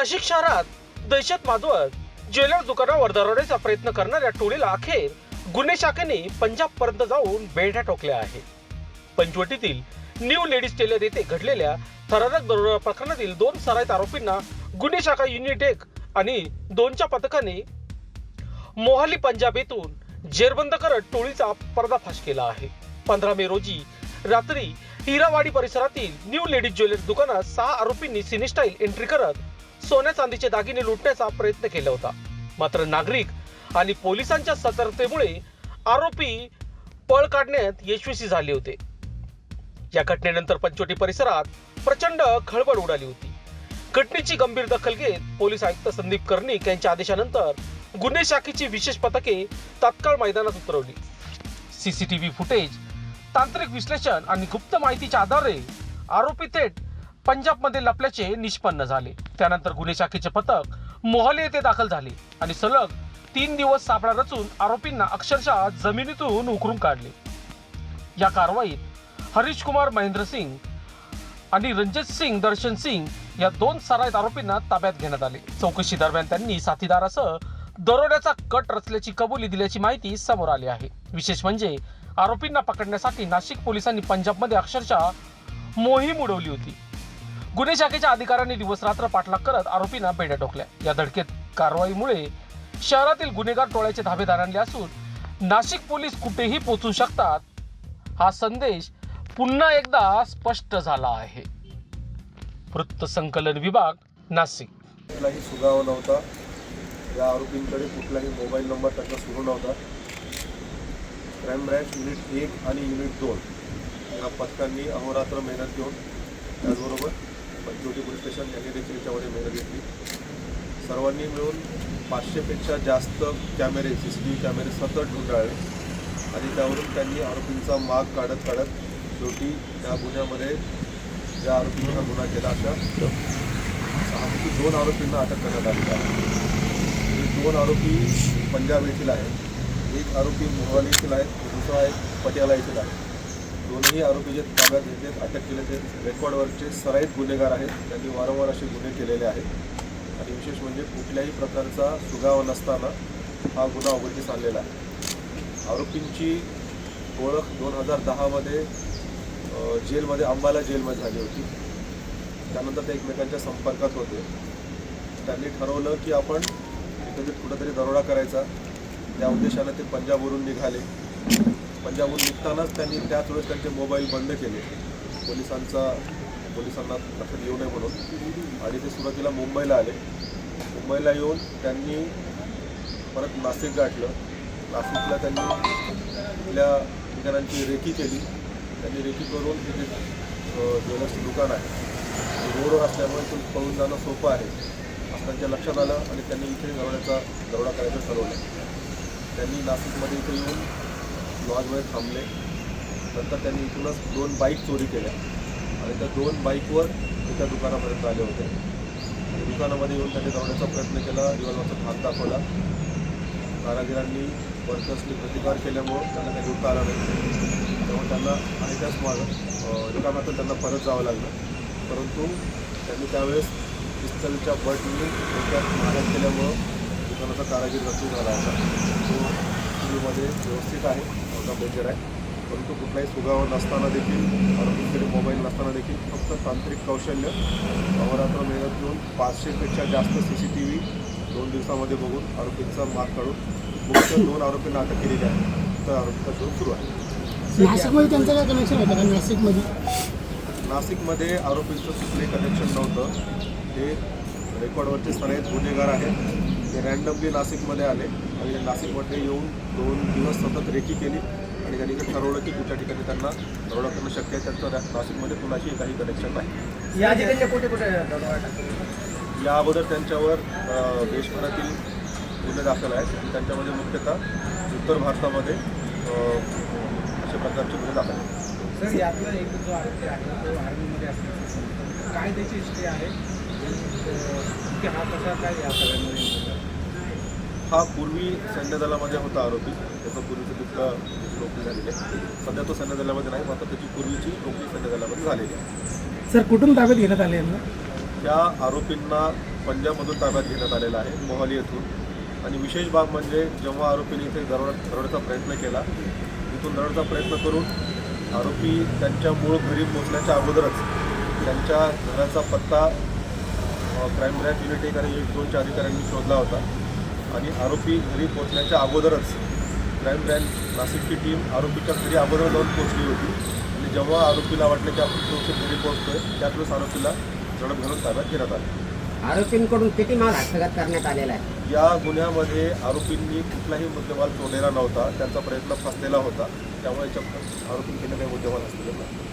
नाशिक शहरात दहशत माजवत ज्वेलर दुकानावर दरोड्याचा प्रयत्न करणाऱ्या टोळीला अखेर गुन्हे शाखेने पंजाब पर्यंत जाऊन बेड्या ठोकल्या आहे। पंचवटीतील न्यू लेडीज टेलर येथे घडलेल्या थरारक दरोडा प्रकरणातील 2 सराईत आरोपींना गुन्हे शाखा युनिट 1 आणि 2च्या पथकाने मोहाली पंजाब येथून जेरबंद करत टोळीचा पर्दाफाश केला आहे। 15 मे रोजी रात्री हिरावाडी परिसरातील न्यू लेडीज ज्वेलरी दुकानात 6 आरोपींनी सिनेस्टाईल एंट्री करत सोन्या चांदीचे दागिने लुटण्याचा प्रयत्न केला होता। मात्र नागरिक आणि पोलिसांच्या सतर्कतेमुळे आरोपी पळ काढण्यात यशस्वी झाले होते। या घटनेनंतर पंचवटी परिसरात प्रचंड खळबळ उडाली होती। घटनेची गंभीर दखल घेत पोलीस आयुक्त संदीप कर्णिक यांच्या आदेशानंतर गुन्हे शाखेची विशेष पथके तात्काळ मैदानात उतरवली। सीसीटीव्ही फुटेज, तांत्रिक विश्लेषण आणि गुप्त माहितीच्या आधारे आरोपी थेट पंजाबमध्ये लपल्याचे निष्पन्न झाले। त्यानंतर गुन्हे शाखेचे पथक मोहाली येथे दाखल झाले आणि सलग 3 दिवस सापळा रचून आरोपींना अक्षरशः जमिनीतून उकरून काढले। या कारवाईत हरीश कुमार महेंद्र सिंग आणि रणजित सिंग दर्शन सिंग या 2 सराईत आरोपींना ताब्यात घेण्यात आले। चौकशी दरम्यान त्यांनी साथीदारासह दरोड्याचा कट रचल्याची कबुली दिल्याची माहिती समोर आली आहे। विशेष म्हणजे आरोपींना पकडण्यासाठी नाशिक पोलिसांनी पंजाबमध्ये अक्षरशः मोहीम उडवली होती। गुन्हे शाखेच्या अधिकाऱ्यांनी दिवस रात्र पाठलाग करत आरोपींना बेड्या ठोकल्या। या धडकेत कारवाईमुळे शहरातील गुन्हेगार टोळ्याचे धाबे दारांडले असून नाशिक पोलीस कुठेही पोहोचू शकतात हा संदेश पुन्हा एकदा स्पष्ट झाला आहे। वृत्त संकलन विभाग, नाशिक। कुठलाही सुगावा नव्हता। या आरोपींकडे कुठलाही मोबाईल नंबर त्यांचा सुरू नव्हता। क्राईम ब्रँच युनिट 1 आणि युनिट 2 या पथकांनी अहोरात्र मेहनत घेऊन, त्याचबरोबर पंचवटी पोलीस स्टेशन यांनी देखील याच्यामध्ये मेहनत घेतली। सर्वांनी मिळून 500 पेक्षा जास्त कॅमेरे, CCTV कॅमेरे सतत ढुंढाळले आणि त्यावरून त्यांनी आरोपींचा माग काढत शेवटी त्या गुन्ह्यामध्ये ज्या आरोपींनी हा गुन्हा केला अशा 2 आरोपींना अटक करण्यात आली आहे। 2 आरोपी पंजाब येथील आहेत, 1 आरोपी मोहाली येथील आहे, दुसरा एक पटियाला येथील आहे। दोन्ही आरोपी जे ताब्यात घेतलेत, अटक केले ते रेकॉर्डवरचे सराईत गुन्हेगार आहेत। त्यांनी वारंवार असे गुन्हे केलेले आहेत आणि विशेष म्हणजे कुठल्याही प्रकारचा सुगावा नसताना हा गुन्हा उघडकीस आणलेला आहे। आरोपींची ओळख 2010मध्ये जेलमध्ये, अंबाला जेलमध्ये झाली होती। त्यानंतर ते एकमेकांच्या संपर्कात होते। त्यांनी ठरवलं की आपण कुठेतरी दरोडा करायचा। त्या उद्देशाने ते पंजाबवरून निघाले। पंजाबहून निघतानाच त्यांनी त्याच वेळेस त्यांचे मोबाईल बंद केले पोलिसांना लक्षात येऊ नये म्हणून, आणि ते सुरुवातीला मुंबईला आले। मुंबईला येऊन त्यांनी परत नाशिक गाठलं। नाशिकला त्यांनी आपल्या ठिकाणांची रेकी केली। त्यांनी रेकी करून तिथे ज्वेलर्सचं दुकान आहे, रोडवर असल्यामुळे ते पळून जाणं सोपं आहे असं त्यांच्या लक्षात आलं आणि त्यांनी इथे दरोडा करायचं ठरवलं। त्यांनी नाशिकमध्ये इथे येऊन लॉजमध्ये थांबले। नंतर त्यांनी इथूनच 2 बाईक चोरी केल्या आणि त्या 2 बाईकवर एका दुकानापर्यंत आले होते आणि दुकानामध्ये येऊन त्यांनी दरोड्याचा प्रयत्न केला। रिव्हॉल्वरचा धाक दाखवला। कारागिरांनी, वर्कर्सनी प्रतिकार केल्यामुळं त्यांना काही लुटता आला नाही, त्यामुळे त्यांना आणि त्याच दुकानातून त्यांना परत जावं लागलं। परंतु त्यांनी त्यावेळेस पिस्तलच्या बटनी डोक्यात मारहाण केल्यामुळं दुकानाचा कारागीर जखमी झाला होता। तो टीव्हीमध्ये व्यवस्थित आहे, नव्हता डेंजर आहे, परंतु कुठलाही सुगावा नसताना देखील, आरोपींकडे मोबाईल नसताना देखील फक्त तांत्रिक कौशल्य, अहोरात्र मेहनत घेऊन 500 पेक्षा जास्त CCTV 2 दिवसामध्ये बघून आरोपींचा माग काढून मुख्य 2 आरोपींना अटक केलेली आहे। तर आरोपीचा शोध सुरू आहे। नाशिकमध्ये त्यांचं काय कनेक्शन होतं का? नाशिकमध्ये आरोपींचं कुठलंही कनेक्शन नव्हतं। हे रेकॉर्डवरचे सराईत गुन्हेगार आहेत। ते रँडमली नाशिकमध्ये आले आणि नाशिकमध्ये येऊन 2 दिवस सतत रेकी केली आणि त्यांनी ते ठरवलं की कुठल्या ठिकाणी त्यांना दरोडा करणं शक्य आहे। त्यांचं नाशिकमध्ये कुणाशी काही कनेक्शन नाही। या अगोदर त्यांच्यावर देशभरातील गुन्हे दाखल आहेत आणि त्यांच्यामध्ये मुख्यतः उत्तर भारतामध्ये अशा प्रकारचे गुन्हे दाखल आहेत। सर, यातला एक जो आरोपी आहे तो आर्मीमध्ये असल्याचं काय त्याची हिस्ट्री आहे की हा कसा काय या सगळ्यांमध्ये? हा पूर्वी सैन्य दलामध्ये होता आरोपी। त्याचं पूर्वीचं तिथलं नोकरी झालेली आहे। सध्या तो सैन्य दलामध्ये नाही, मात्र त्याची पूर्वीची नोकरी सैन्य दलामध्ये झालेली आहे। सर, कुठून ताब्यात घेण्यात आले यांना? त्या आरोपींना पंजाबमधून ताब्यात घेण्यात आलेला आहे, मोहाली येथून. आणि विशेष बाब म्हणजे जेव्हा आरोपीने इथे दरोड्याचा प्रयत्न केला, इथून दरोड्याचा प्रयत्न करून आरोपी त्यांच्या मूळ घरी पोहोचण्याच्या अगोदरच त्यांच्या घराचा पत्ता क्राईम ब्रँच युनिट 1 आणि 1-2च्या अधिकाऱ्यांनी शोधला होता. आणि आरोपी घरी पोहोचण्याच्या अगोदरच क्राईम ब्रँच नाशिकची टीम आरोपीच्या घरी अगोदर जाऊन पोहोचली होती. आणि जेव्हा आरोपीला वाटलं की आपण सुरक्षित घरी पोहोचतोय, त्यातच आरोपीला झडप घालून ताब्यात घेण्यात आलं. आरोपींकडून किती माल हस्तगत करण्यात आलेला आहे? या गुन्ह्यामध्ये आरोपींनी कुठलाही मुद्देमाल चोरलेला नव्हता, त्यांचा प्रयत्न फसलेला होता. त्यामुळे आरोपींकडे काही मुद्देमाल हस्तगत नाही.